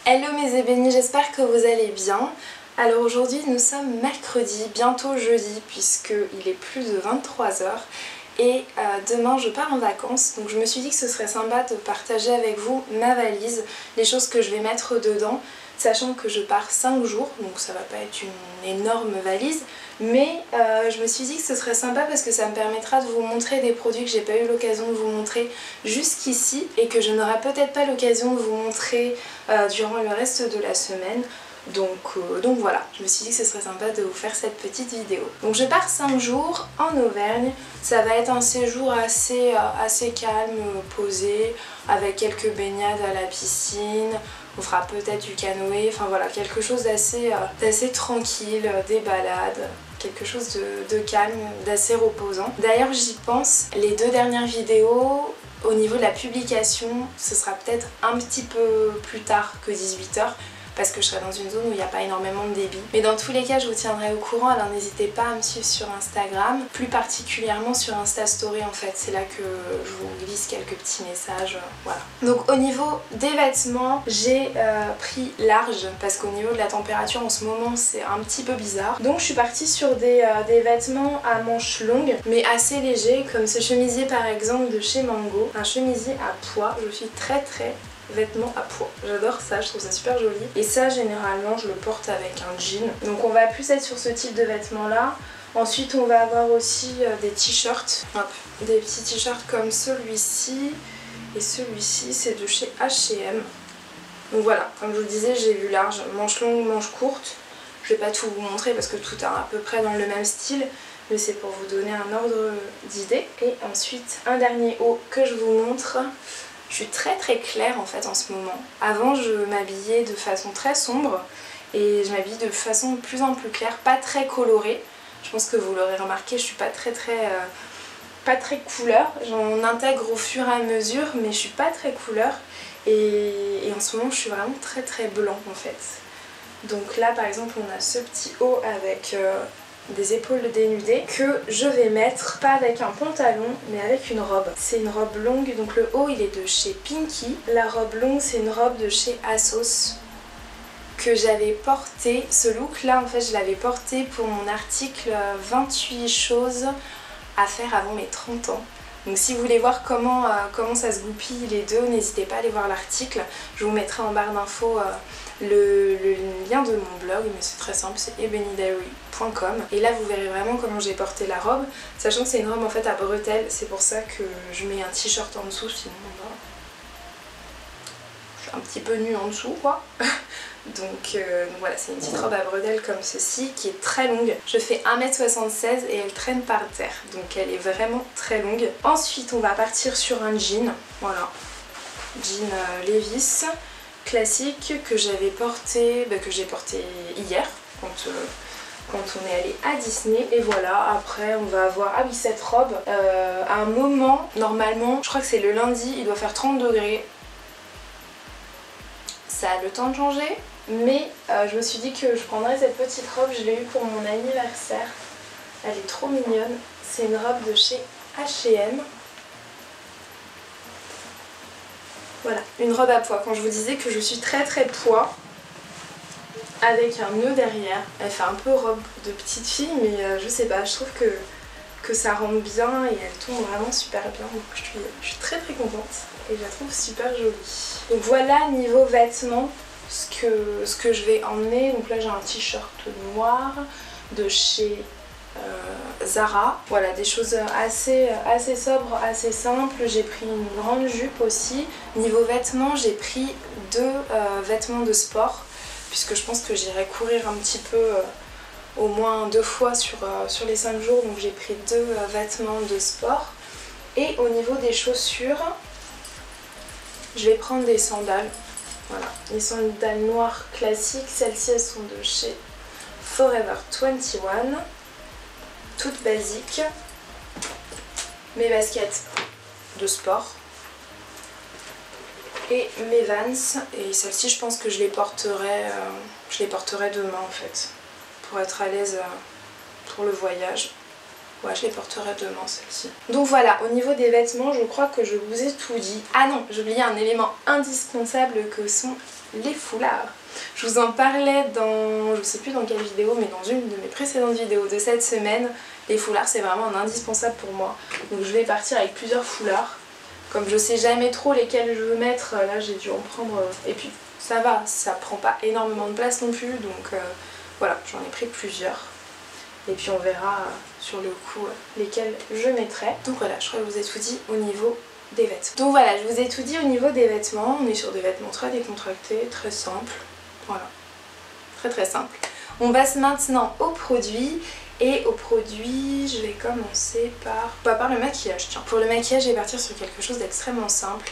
Hello mes ébénis, j'espère que vous allez bien. Alors aujourd'hui nous sommes mercredi, bientôt jeudi puisqu'il est plus de 23 h et demain je pars en vacances, donc je me suis dit que ce serait sympa de partager avec vous ma valise, les choses que je vais mettre dedans, sachant que je pars 5 jours, donc ça va pas être une énorme valise, mais je me suis dit que ce serait sympa parce que ça me permettra de vous montrer des produits que j'ai pas eu l'occasion de vous montrer jusqu'ici et que je n'aurai peut-être pas l'occasion de vous montrer durant le reste de la semaine. Donc voilà, je me suis dit que ce serait sympa de vous faire cette petite vidéo. Donc je pars 5 jours en Auvergne, ça va être un séjour assez calme, posé, avec quelques baignades à la piscine, on fera peut-être du canoë, enfin voilà, quelque chose d'assez tranquille, des balades, quelque chose de calme, d'assez reposant. D'ailleurs j'y pense, les 2 dernières vidéos, au niveau de la publication, ce sera peut-être un petit peu plus tard que 18 h parce que je serai dans une zone où il n'y a pas énormément de débit. Mais dans tous les cas, je vous tiendrai au courant, alors n'hésitez pas à me suivre sur Instagram, plus particulièrement sur Insta Story en fait, c'est là que je vous glisse quelques petits messages, voilà. Donc au niveau des vêtements, j'ai pris large, parce qu'au niveau de la température en ce moment, c'est un petit peu bizarre. Donc je suis partie sur des vêtements à manches longues, mais assez légers, comme ce chemisier par exemple de chez Mango, un chemisier à pois, je suis très vêtements à pois. J'adore ça, je trouve ça super joli. Et ça, généralement, je le porte avec un jean. Donc on va plus être sur ce type de vêtements là. Ensuite, on va avoir aussi des t-shirts. Des petits t-shirts comme celui-ci. Et celui-ci, c'est de chez H&M. Donc voilà, comme je vous le disais, j'ai vu large, manche longue, manche courte. Je vais pas tout vous montrer parce que tout est à peu près dans le même style. Mais c'est pour vous donner un ordre d'idée. Et ensuite, un dernier haut que je vous montre. Je suis très claire en fait en ce moment. Avant je m'habillais de façon très sombre et je m'habille de façon de plus en plus claire, pas très colorée. Je pense que vous l'aurez remarqué, je suis pas très couleur. J'en intègre au fur et à mesure mais je suis pas très couleur et en ce moment je suis vraiment très blanc en fait. Donc là par exemple on a ce petit haut avec des épaules dénudées que je vais mettre pas avec un pantalon mais avec une robe. C'est une robe longue, donc le haut il est de chez Pinky. La robe longue c'est une robe de chez Assos que j'avais porté. Ce look là en fait je l'avais porté pour mon article 28 choses à faire avant mes 30 ans. Donc si vous voulez voir comment ça se goupille les deux, n'hésitez pas à aller voir l'article. Je vous mettrai en barre d'infos le lien de mon blog, mais c'est très simple, c'est ebenidiary.com. Et là vous verrez vraiment comment j'ai porté la robe, sachant que c'est une robe en fait à bretelles, c'est pour ça que je mets un t-shirt en dessous, sinon je suis un petit peu nue en dessous quoi. Donc voilà, c'est une petite robe à bretelles comme ceci qui est très longue. Je fais 1,76 m et elle traîne par terre, donc elle est vraiment très longue. Ensuite on va partir sur un jean, voilà, jean Levi's classique que j'avais porté, que j'ai porté hier quand on est allé à Disney. Et voilà, après on va avoir, ah oui, cette robe, à un moment, normalement, je crois que c'est le lundi, il doit faire 30 degrés. Ça a le temps de changer, mais je me suis dit que je prendrais cette petite robe, je l'ai eue pour mon anniversaire. Elle est trop mignonne, c'est une robe de chez H&M. Voilà, une robe à pois. Quand je vous disais que je suis très pois, avec un nœud derrière, elle fait un peu robe de petite fille, mais je sais pas, je trouve que ça rentre bien et elle tombe vraiment super bien. Donc je suis très contente et je la trouve super jolie. Donc voilà, niveau vêtements, ce que je vais emmener. Donc là j'ai un t-shirt noir de chez Zara, voilà, des choses assez sobres, assez simples. J'ai pris une grande jupe aussi. Niveau vêtements, j'ai pris 2 vêtements de sport puisque je pense que j'irai courir un petit peu au moins 2 fois sur les 5 jours, donc j'ai pris 2 vêtements de sport. Et au niveau des chaussures, je vais prendre des sandales, voilà, les sandales noires classiques. Celles-ci elles sont de chez Forever 21, toutes basiques. Mes baskets de sport et mes Vans, et celles-ci je pense que je les porterai demain en fait, pour être à l'aise pour le voyage. Ouais, je les porterai demain celles-ci. Donc voilà, au niveau des vêtements, je crois que je vous ai tout dit. Ah non, j'ai oublié un élément indispensable que sont les foulards. Je vous en parlais dans, je sais plus dans quelle vidéo, mais dans une de mes précédentes vidéos de cette semaine. Les foulards, c'est vraiment un indispensable pour moi. Donc je vais partir avec plusieurs foulards. Comme je sais jamais trop lesquels je veux mettre, là j'ai dû en prendre... Et puis ça va, ça prend pas énormément de place non plus, donc voilà, j'en ai pris plusieurs. Et puis on verra sur le coup lesquels je mettrai. Donc voilà, je crois que je vous ai tout dit au niveau des vêtements. Donc voilà, je vous ai tout dit au niveau des vêtements. On est sur des vêtements très décontractés, très simples. Voilà, très très simple. On passe maintenant aux produits. Et aux produits, je vais commencer par le maquillage. Tiens, pour le maquillage, je vais partir sur quelque chose d'extrêmement simple.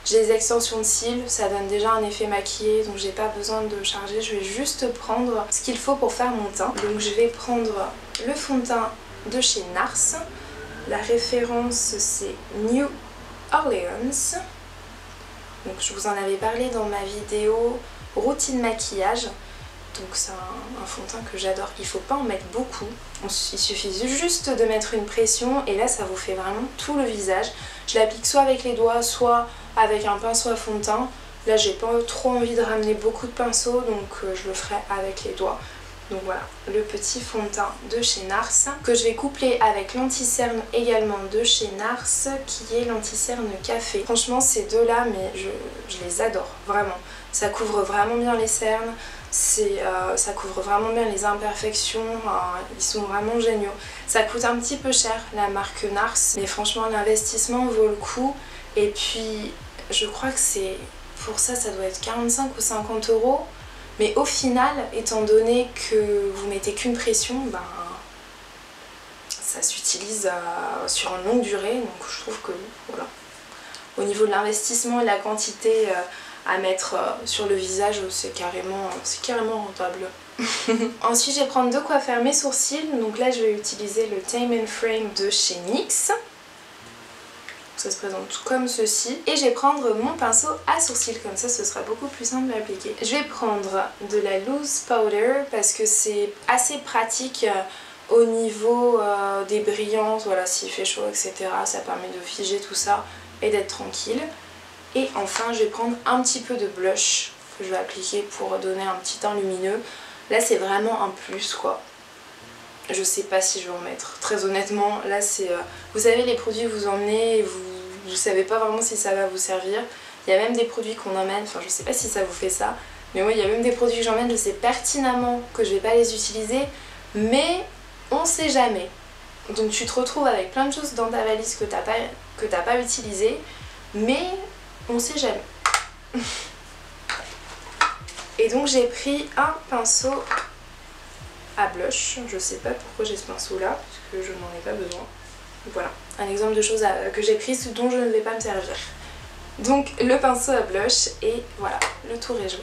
J'ai des extensions de cils, ça donne déjà un effet maquillé, donc j'ai pas besoin de charger. Je vais juste prendre ce qu'il faut pour faire mon teint. Donc je vais prendre le fond de teint de chez NARS. La référence c'est New Orleans. Donc je vous en avais parlé dans ma vidéo routine maquillage. Donc c'est un fond de teint que j'adore, il faut pas en mettre beaucoup, il suffit juste de mettre une pression et là ça vous fait vraiment tout le visage. Je l'applique soit avec les doigts, soit avec un pinceau à fond de teint. Là j'ai pas trop envie de ramener beaucoup de pinceaux, donc je le ferai avec les doigts. Donc voilà, le petit fond de teint de chez NARS que je vais coupler avec l'anti-cerne également de chez NARS qui est l'anti-cerne café. Franchement ces deux là, mais je les adore, vraiment. Ça couvre vraiment bien les cernes. Ça couvre vraiment bien les imperfections, ils sont vraiment géniaux. Ça coûte un petit peu cher la marque NARS, mais franchement l'investissement vaut le coup. Et puis je crois que c'est pour ça doit être 45 ou 50 €. Mais au final, étant donné que vous mettez qu'une pression, ben, ça s'utilise sur une longue durée, donc je trouve que voilà. Au niveau de l'investissement et de la quantité à mettre sur le visage, c'est carrément rentable. Ensuite je vais prendre de quoi faire mes sourcils, donc là je vais utiliser le Tame & Frame de chez NYX. Ça se présente comme ceci. Et je vais prendre mon pinceau à sourcils, comme ça ce sera beaucoup plus simple à appliquer. Je vais prendre de la loose powder parce que c'est assez pratique au niveau des brillances, voilà, s'il fait chaud etc. Ça permet de figer tout ça et d'être tranquille. Et enfin je vais prendre un petit peu de blush que je vais appliquer pour donner un petit teint lumineux. Là c'est vraiment un plus quoi. Je sais pas si je vais en mettre, très honnêtement. Là c'est... vous savez les produits que vous emmenez et vous savez pas vraiment si ça va vous servir. Il y a même des produits qu'on emmène, enfin je sais pas si ça vous fait ça. Mais moi il y a même des produits que j'emmène, je sais pertinemment que je vais pas les utiliser. Mais on sait jamais. Donc tu te retrouves avec plein de choses dans ta valise que t'as pas utilisées. Mais on sait jamais. Et donc j'ai pris un pinceau à blush. Je sais pas pourquoi j'ai ce pinceau là, parce que je n'en ai pas besoin. Voilà, un exemple de choses que j'ai prises dont je ne vais pas me servir. Donc le pinceau à blush et voilà, le tour est joué.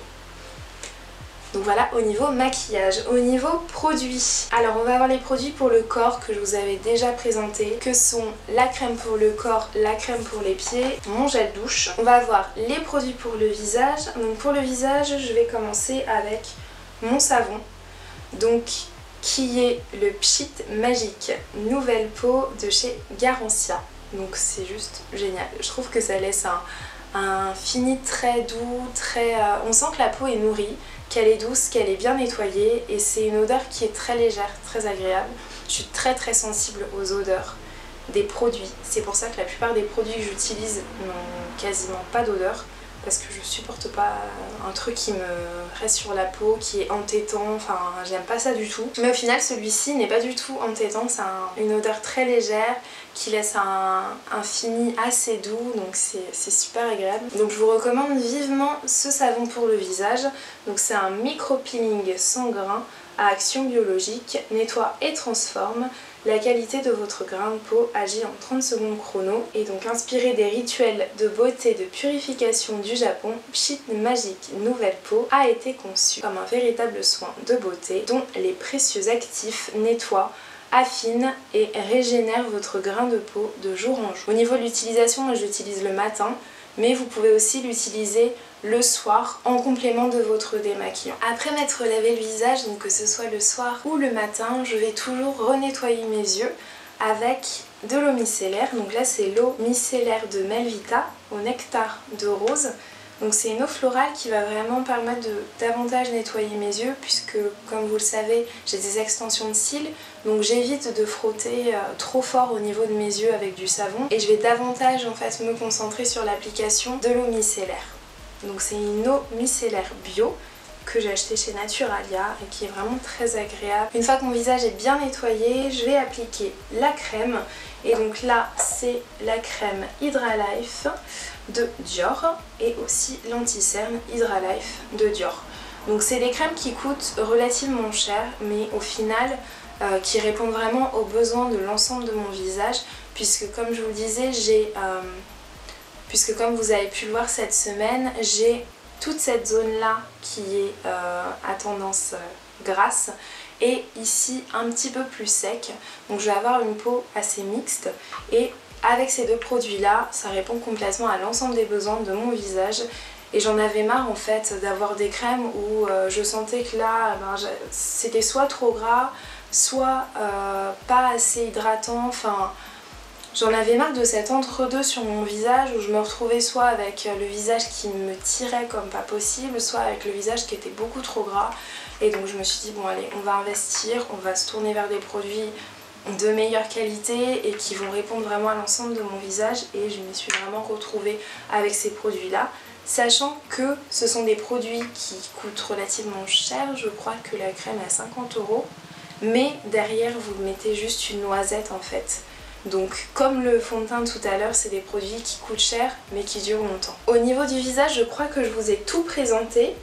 Donc voilà au niveau maquillage. Au niveau produits, alors on va avoir les produits pour le corps que je vous avais déjà présenté, que sont la crème pour le corps, la crème pour les pieds, mon gel douche. On va avoir les produits pour le visage. Donc pour le visage je vais commencer avec mon savon, donc qui est le Pchit Magique Nouvelle Peau de chez Garancia. Donc c'est juste génial, je trouve que ça laisse un fini très doux, on sent que la peau est nourrie, qu'elle est douce, qu'elle est bien nettoyée et c'est une odeur qui est très légère, très agréable. Je suis très sensible aux odeurs des produits, c'est pour ça que la plupart des produits que j'utilise n'ont quasiment pas d'odeur parce que je supporte pas un truc qui me reste sur la peau, qui est entêtant, enfin j'aime pas ça du tout. Mais au final celui-ci n'est pas du tout entêtant, c'est une odeur très légère qui laisse un fini assez doux, donc c'est super agréable. Donc je vous recommande vivement ce savon pour le visage. Donc c'est un micro-peeling sans grains à action biologique, nettoie et transforme. La qualité de votre grain de peau agit en 30 secondes chrono et donc inspiré des rituels de beauté de purification du Japon, Pchit Magique Nouvelle Peau a été conçu comme un véritable soin de beauté dont les précieux actifs nettoient, affine et régénère votre grain de peau de jour en jour. Au niveau de l'utilisation, moi je l'utilise le matin, mais vous pouvez aussi l'utiliser le soir en complément de votre démaquillant. Après m'être lavé le visage, donc que ce soit le soir ou le matin, je vais toujours renettoyer mes yeux avec de l'eau micellaire. Donc là c'est l'eau micellaire de Melvita au nectar de rose. Donc c'est une eau florale qui va vraiment permettre de davantage nettoyer mes yeux puisque comme vous le savez j'ai des extensions de cils, donc j'évite de frotter trop fort au niveau de mes yeux avec du savon et je vais davantage en fait me concentrer sur l'application de l'eau micellaire. Donc c'est une eau micellaire bio que j'ai acheté chez Naturalia et qui est vraiment très agréable. Une fois que mon visage est bien nettoyé, je vais appliquer la crème. Et donc là, c'est la crème Hydra Life de Dior et aussi l'anti-cerne Hydra Life de Dior. Donc c'est des crèmes qui coûtent relativement cher, mais au final qui répondent vraiment aux besoins de l'ensemble de mon visage, puisque comme je vous le disais, puisque comme vous avez pu le voir cette semaine, j'ai toute cette zone là qui est à tendance grasse et ici un petit peu plus sec, donc je vais avoir une peau assez mixte et avec ces deux produits là ça répond complètement à l'ensemble des besoins de mon visage. Et j'en avais marre en fait d'avoir des crèmes où je sentais que là c'était soit trop gras, soit pas assez hydratant, enfin j'en avais marre de cet entre-deux sur mon visage où je me retrouvais soit avec le visage qui me tirait comme pas possible, soit avec le visage qui était beaucoup trop gras. Et donc je me suis dit bon allez, on va investir, on va se tourner vers des produits de meilleure qualité et qui vont répondre vraiment à l'ensemble de mon visage. Et je me suis vraiment retrouvée avec ces produits là, sachant que ce sont des produits qui coûtent relativement cher. Je crois que la crème est à 50 €, mais derrière vous mettez juste une noisette en fait. Donc comme le fond de teint tout à l'heure, c'est des produits qui coûtent cher mais qui durent longtemps. Au niveau du visage, je crois que je vous ai tout présenté.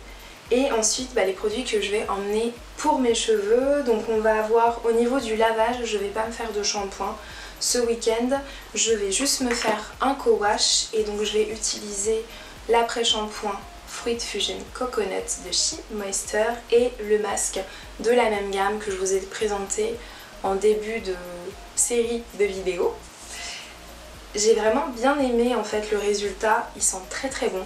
Et ensuite les produits que je vais emmener pour mes cheveux. Donc on va avoir au niveau du lavage, je vais pas me faire de shampoing ce week-end. Je vais juste me faire un co-wash et donc je vais utiliser l'après-shampoing Fruit Fusion Coconut de She Moisture et le masque de la même gamme que je vous ai présenté en début de série de vidéos. J'ai vraiment bien aimé en fait le résultat, il sent très très bon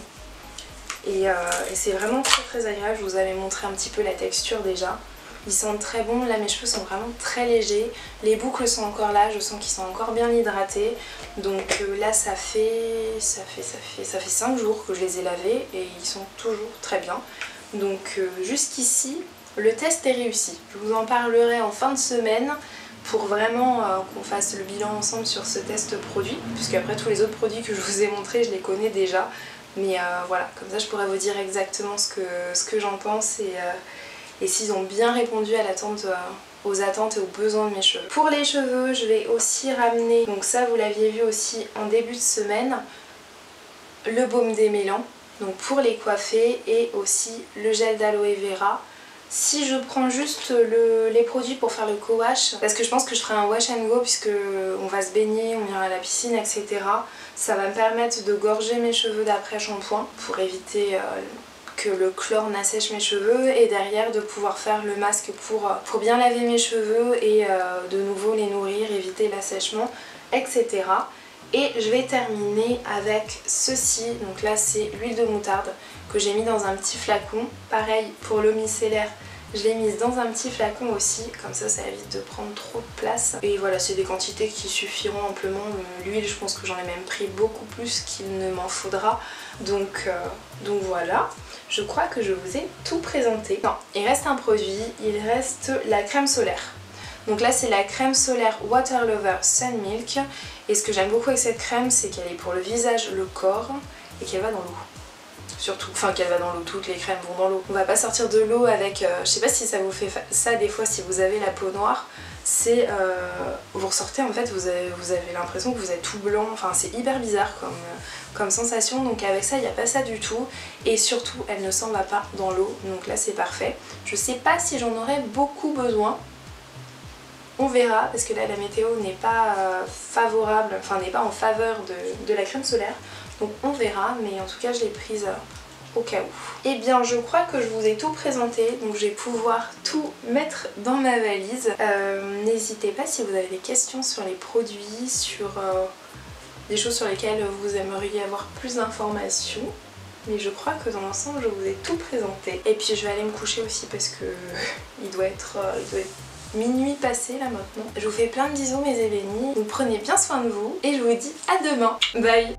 et c'est vraiment très agréable. Je vous avais montré un petit peu la texture déjà, ils sentent très bon. Là mes cheveux sont vraiment très légers, les boucles sont encore là, je sens qu'ils sont encore bien hydratés. Donc là ça fait 5 jours que je les ai lavés et ils sont toujours très bien. Donc jusqu'ici le test est réussi. Je vous en parlerai en fin de semaine pour vraiment qu'on fasse le bilan ensemble sur ce test produit, puisque après tous les autres produits que je vous ai montrés je les connais déjà, mais voilà, comme ça je pourrais vous dire exactement ce que j'en pense et s'ils ont bien répondu à l'attente, aux attentes et aux besoins de mes cheveux. Pour les cheveux, je vais aussi ramener, donc ça vous l'aviez vu aussi en début de semaine, le baume démêlant, donc pour les coiffer, et aussi le gel d'aloe vera. Si je prends juste les produits pour faire le co-wash, parce que je pense que je ferai un wash and go puisque on va se baigner, on ira à la piscine, etc. Ça va me permettre de gorger mes cheveux d'après shampoing pour éviter que le chlore n'assèche mes cheveux, et derrière de pouvoir faire le masque pour bien laver mes cheveux et de nouveau les nourrir, éviter l'assèchement, etc. Et je vais terminer avec ceci, donc là c'est l'huile de moutarde que j'ai mis dans un petit flacon. Pareil pour l'eau micellaire, je l'ai mise dans un petit flacon aussi, comme ça ça évite de prendre trop de place. Et voilà, c'est des quantités qui suffiront amplement. L'huile, je pense que j'en ai même pris beaucoup plus qu'il ne m'en faudra. Donc voilà, je crois que je vous ai tout présenté. Non, il reste un produit, il reste la crème solaire. Donc là c'est la crème solaire Water Lover Sun Milk. Et ce que j'aime beaucoup avec cette crème, c'est qu'elle est pour le visage, le corps, et qu'elle va dans l'eau. Surtout, enfin qu'elle va dans l'eau, toutes les crèmes vont dans l'eau. On va pas sortir de l'eau avec, je sais pas si ça vous fait ça des fois si vous avez la peau noire, c'est, vous ressortez en fait, vous avez l'impression que vous êtes tout blanc, enfin c'est hyper bizarre comme sensation. Donc avec ça il n'y a pas ça du tout, et surtout elle ne s'en va pas dans l'eau, donc là c'est parfait. Je sais pas si j'en aurais beaucoup besoin, on verra, parce que là la météo n'est pas favorable, enfin n'est pas en faveur de la crème solaire. Donc on verra, mais en tout cas je l'ai prise au cas où. Et bien je crois que je vous ai tout présenté, donc je vais pouvoir tout mettre dans ma valise. N'hésitez pas si vous avez des questions sur les produits, sur des choses sur lesquelles vous aimeriez avoir plus d'informations. Mais je crois que dans l'ensemble je vous ai tout présenté. Et puis je vais aller me coucher aussi parce que il doit être minuit passé là maintenant. Je vous fais plein de bisous mes ébénis, vous prenez bien soin de vous et je vous dis à demain. Bye.